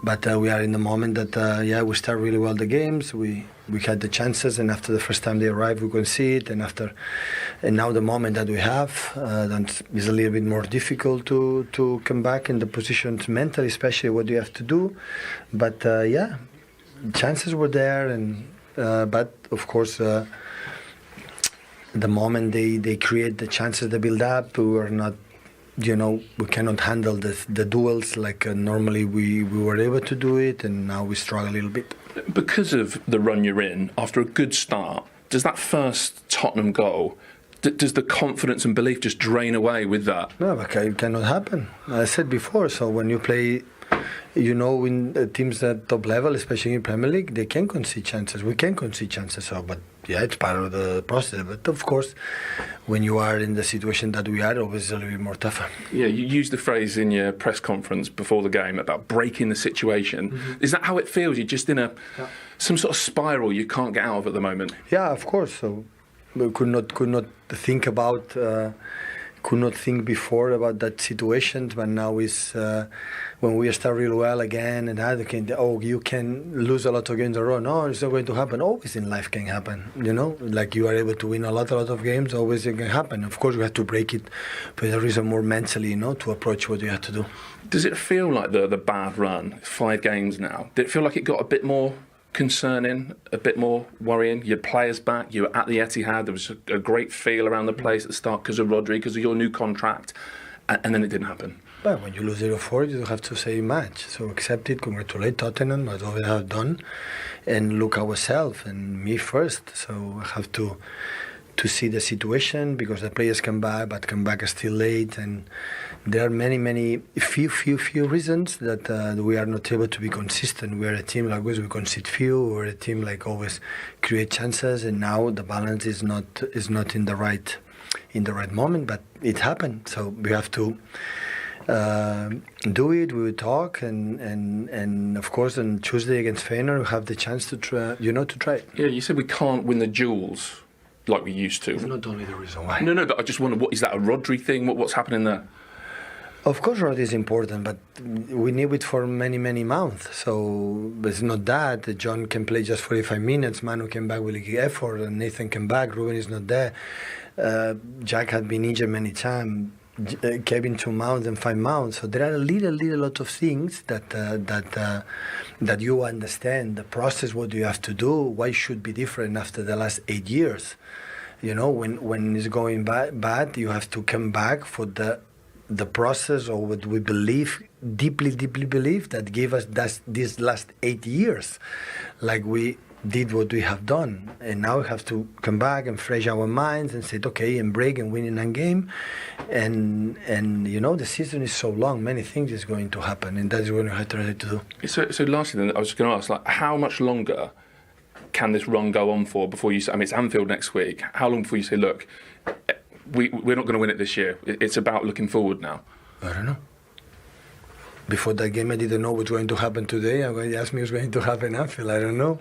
But we are in the moment that we start really well the games. We had the chances, and after the first time they arrived, we could see it. And now the moment that we have, that is a little bit more difficult to come back in the positions mentally, especially what you have to do. But chances were there, and but of course. The moment they create the chances, they build up, we were not, we cannot handle the duels like normally we were able to do it, and now we struggle a little bit. Because of the run you're in, after a good start, does that first Tottenham goal, does the confidence and belief just drain away with that? No, it cannot happen. I said before, so when you play, in teams at top level, especially in Premier League, they can concede chances. We can concede chances, but it's part of the process. But of course, when you are in the situation that we are, always a little bit more tougher. Yeah, you used the phrase in your press conference before the game about breaking the situation. Mm-hmm. Is that how it feels? You're just in some sort of spiral you can't get out of at the moment? Yeah, of course. So we could not think about. Could not think before about that situation, but now is when we start really well again, and you can lose a lot of games in a row. No, it's not going to happen. Always in life can happen, like you are able to win a lot of games, always it can happen. Of course, we have to break it for a reason more mentally, to approach what you have to do. Does it feel like the bad run, 5 games now, did it feel like it got a bit more concerning, a bit more worrying? Your players back, you were at the Etihad, there was a great feel around the place at the start because of Rodri, because of your new contract, and then it didn't happen. Well, when you lose 0-4, you have to say match. So accept it, congratulate Tottenham, as we have done, and look ourselves, and me first. So I have to see the situation, because the players come back, but come back still late, and there are few reasons that we are not able to be consistent. We are a team like always, we concede few. We're a team like always create chances, and now the balance is not in the right moment. But it happened, so we have to do it. We will talk, and of course on Tuesday against Feyenoord, we have the chance to try. To try it. Yeah, you said we can't win the duels like we used to. It's not only the reason why. No, but I just wonder, what is that, a Rodri thing? What's happening there? Of course, Rodri is important, but we knew it for many, many months. So it's not that. John can play just 45 minutes. Manu came back with a effort, and Nathan came back. Ruben is not there. Jack had been injured many times. Kevin 2 months and 5 months. So there are a little lot of things that you understand the process. What do you have to do? Why should be different after the last 8 years? When it's going bad, you have to come back for the process, or what we believe, deeply believe, that gave us these last 8 years. Like we did what we have done, and now we have to come back and fresh our minds and say, okay, and break and win in a game, and the season is so long, many things is going to happen, and that is what we have to try to do. So lastly then, I was going to ask, how much longer can this run go on for before you? It's Anfield next week. How long before you say, look, we're not going to win it this year? It's about looking forward now. I don't know. Before that game, I didn't know what's going to happen today. You asked me what's going to happen in Anfield. I don't know.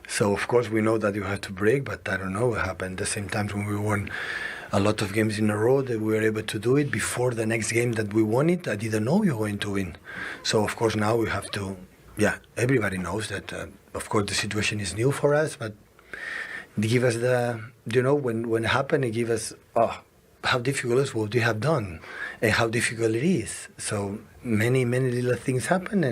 So of course we know that you have to break, but I don't know what happened. At the same time, when we won a lot of games in a row, that we were able to do it before the next game that we won it. I didn't know you were going to win. So of course now we have to. Yeah, everybody knows that. Of course the situation is new for us, but they give us when it happened, it gave us how difficult it is what we have done, and how difficult it is. So many little things happen,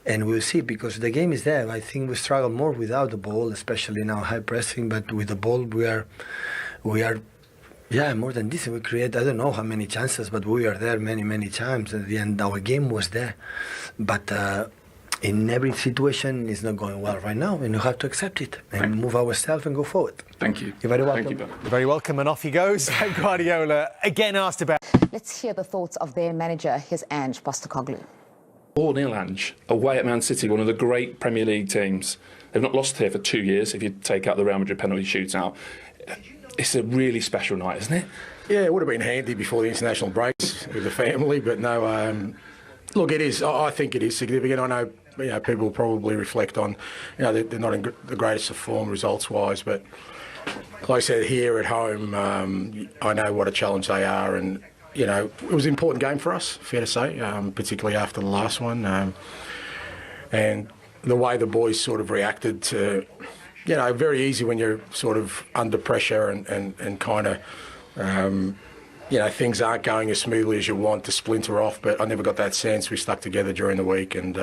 and we'll see, because the game is there. I think we struggle more without the ball, especially now high pressing, but with the ball we are more than this. We create, I don't know how many chances, but we are there many times. At the end, our game was there, but in every situation it's not going well right now, and you have to accept it and move ourselves and go forward. Thank you. You're very welcome. Thank you, You're very welcome, and off he goes. Guardiola again asked about. Let's hear the thoughts of their manager, his Ange Postecoglou. 4-0 Ange, away at Man City, one of the great Premier League teams. They've not lost here for 2 years, if you take out the Real Madrid penalty shootout. It's a really special night, isn't it? Yeah, it would have been handy before the international breaks with the family, but no, look, it is. I think it is significant. I know, people probably reflect on, they're not in the greatest of form results-wise, but like I said, here at home, I know what a challenge they are, and it was an important game for us, fair to say, particularly after the last one. and the way the boys sort of reacted to, very easy when you're sort of under pressure and kind of, things aren't going as smoothly as you want to splinter off, but I never got that sense. We stuck together during the week and,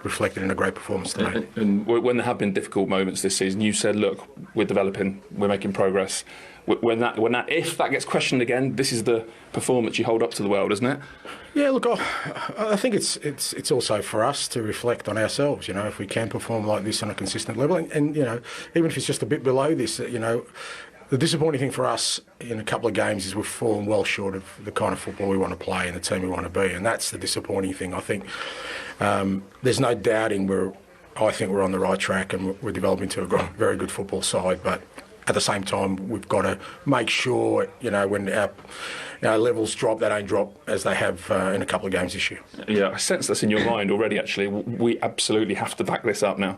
reflected in a great performance today. And when there have been difficult moments this season, you said, look, we're developing, we're making progress. If that gets questioned again, this is the performance you hold up to the world, isn't it? Yeah, look, I think it's also for us to reflect on ourselves. If we can perform like this on a consistent level, and even if it's just a bit below this, the disappointing thing for us in a couple of games is we've fallen well short of the kind of football we want to play and the team we want to be, and that's the disappointing thing. I think there's no doubting I think we're on the right track and we're developing to a very good football side, but at the same time, we've got to make sure, when our levels drop, they don't drop as they have in a couple of games this year. Yeah, I sense that's in your mind already, actually. We absolutely have to back this up now.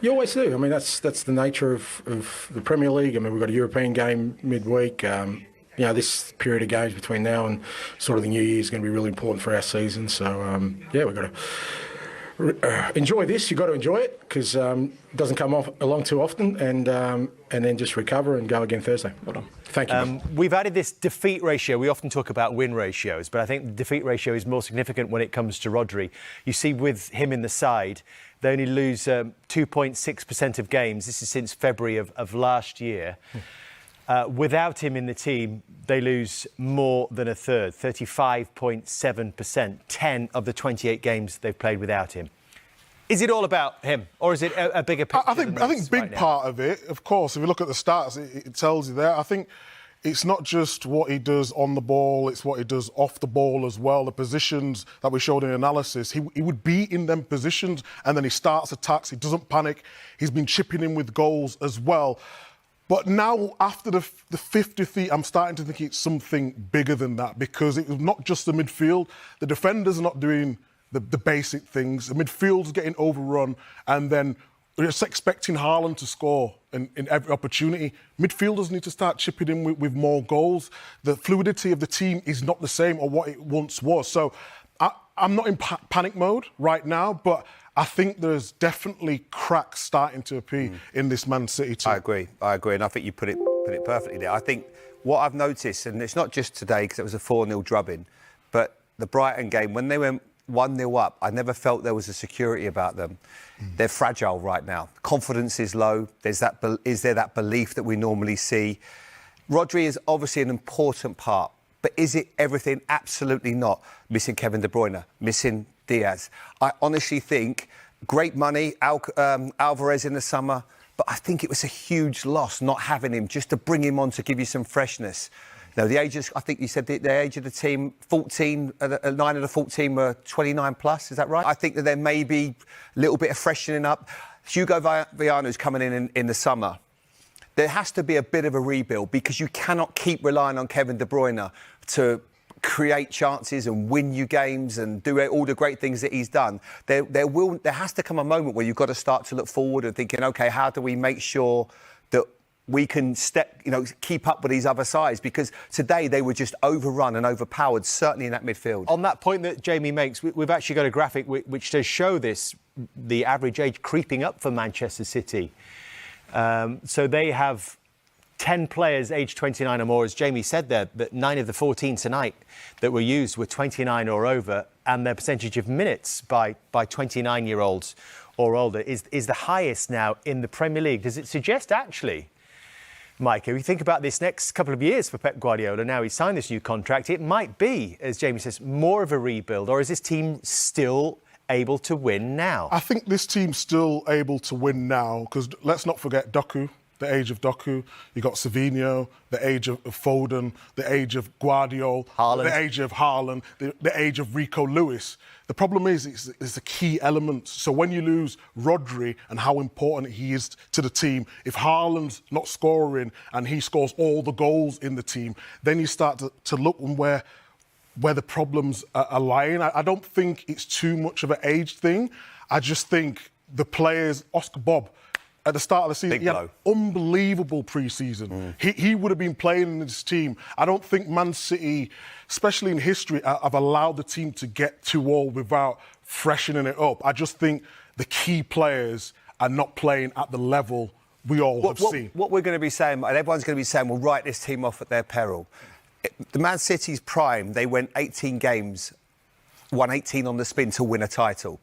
You always do. I mean, that's the nature of the Premier League. I mean, we've got a European game midweek. This period of games between now and sort of the New Year is going to be really important for our season. So, we've got to enjoy this. You've got to enjoy it because it doesn't come along too often, and then just recover and go again Thursday. Well done. Thank you. We've added this defeat ratio. We often talk about win ratios, but I think the defeat ratio is more significant when it comes to Rodri. You see, with him in the side, they only lose 2.6% of games. This is since February of last year. Without him in the team, they lose more than a third, 35.7%, 10 of the 28 games they've played without him. Is it all about him, or is it a bigger picture? I think big part of it, of course, if you look at the stats, it tells you there. I think it's not just what he does on the ball, it's what he does off the ball as well. The positions that we showed in analysis, he would be in them positions and then he starts attacks, he doesn't panic. He's been chipping in with goals as well. But now, after the 50th, I'm starting to think it's something bigger than that, because it was not just the midfield. The defenders are not doing the basic things. The midfield's getting overrun, and then we're just expecting Haaland to score in every opportunity. Midfielders need to start chipping in with more goals. The fluidity of the team is not the same or what it once was. So I'm not in panic mode right now, but I think there's definitely cracks starting to appear in this Man City team. I agree, and I think you put it perfectly there. I think what I've noticed, and it's not just today because it was a 4-0 drubbing, but the Brighton game, when they went 1-0 up, I never felt there was a security about them. They're fragile right now. Confidence is low. Is there that belief that we normally see? Rodri is obviously an important part, but is it everything? Absolutely not. Missing Kevin De Bruyne, missing Diaz. I honestly think great money, Alvarez in the summer, but I think it was a huge loss not having him, just to bring him on to give you some freshness. Now, the age, I think you said the age of the team, 14, 9 of the 14 were 29 plus, is that right? I think that there may be a little bit of freshening up. Hugo Viano's coming in the summer. There has to be a bit of a rebuild, because you cannot keep relying on Kevin De Bruyne to create chances and win you games and do all the great things that he's done. There has to come a moment where you've got to start to look forward and thinking, OK, how do we make sure that we can keep up with these other sides? Because today they were just overrun and overpowered, certainly in that midfield. On that point that Jamie makes, we've actually got a graphic which does show this, the average age creeping up for Manchester City. So they have 10 players aged 29 or more, as Jamie said there, but 9 of the 14 tonight that were used were 29 or over, and their percentage of minutes by 29-year-olds or older is the highest now in the Premier League. Does it suggest, actually, Mike, if you think about this next couple of years for Pep Guardiola, now he's signed this new contract, it might be, as Jamie says, more of a rebuild, or is this team still able to win now? I think this team's still able to win now, because let's not forget Doku, the age of Doku. You got Savinho, the age of Foden, the age of Guardiola, the age of Haaland, the age of Rico Lewis. The problem is, it's the key element. So when you lose Rodri and how important he is to the team, if Haaland's not scoring and he scores all the goals in the team, then you start to look where the problems are lying. I don't think it's too much of an age thing. I just think the players, Oscar Bob, at the start of the season, he had an unbelievable pre-season. He would have been playing in this team. I don't think Man City, especially in history, have allowed the team to get too old without freshening it up. I just think the key players are not playing at the level we all have seen. What we're going to be saying, and everyone's going to be saying, we'll write this team off at their peril. The Man City's prime, they went 18 games, won 18 on the spin to win a title.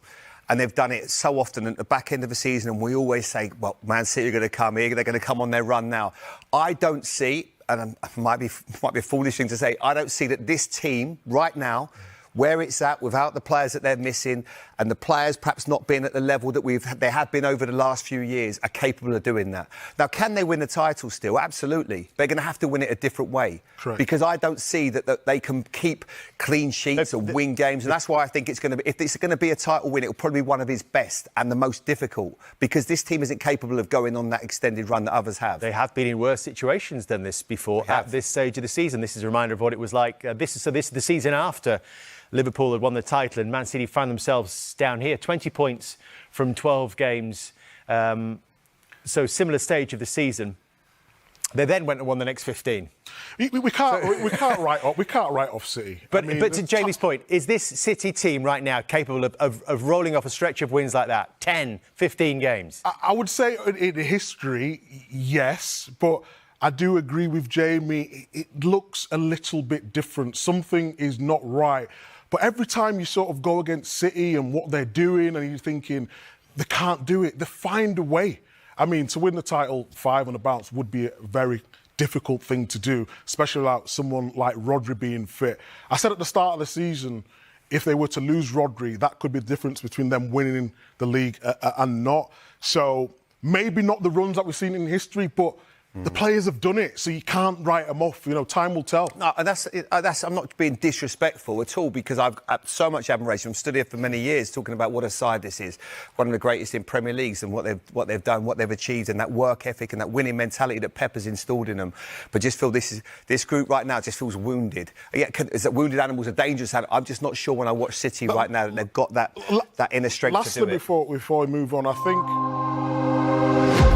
And they've done it so often at the back end of the season, and we always say, well, Man City are going to come here, they're going to come on their run now. I don't see, and it might be a foolish thing to say, I don't see that this team right now, where it's at, without the players that they're missing, and the players perhaps not being at the level that they have been over the last few years, are capable of doing that. Now, can they win the title still? Absolutely. They're going to have to win it a different way. Correct. Because I don't see that they can keep clean sheets or win games, and that's why I think it's going to be, if it's going to be a title win, it'll probably be one of his best and the most difficult, because this team isn't capable of going on that extended run that others have. They have been in worse situations than this before at this stage of the season. This is a reminder of what it was like. This is the season after Liverpool had won the title, and Man City found themselves down here, 20 points from 12 games. So similar stage of the season. They then went and won the next 15. We can't write off City. But to Jamie's point, is this City team right now capable of rolling off a stretch of wins like that? 10, 15 games? I would say in history, yes, but I do agree with Jamie. It looks a little bit different. Something is not right. But every time you sort of go against City and what they're doing, and you're thinking, they can't do it, they find a way. I mean, to win the title 5 on the bounce would be a very difficult thing to do, especially without someone like Rodri being fit. I said at the start of the season, if they were to lose Rodri, that could be the difference between them winning the league and not. So maybe not the runs that we've seen in history, but the players have done it, so you can't write them off. You know, time will tell. No, and that's I'm not being disrespectful at all, because I've so much admiration. I've stood here for many years talking about what a side this is, one of the greatest in Premier Leagues, and what they've done, what they've achieved, and that work ethic and that winning mentality that Pepper's installed in them. But just feel this group right now just feels wounded. Yeah, is that wounded animals are dangerous? I'm just not sure when I watch City right now that they've got that inner strength to do it. Lastly, before we move on, I think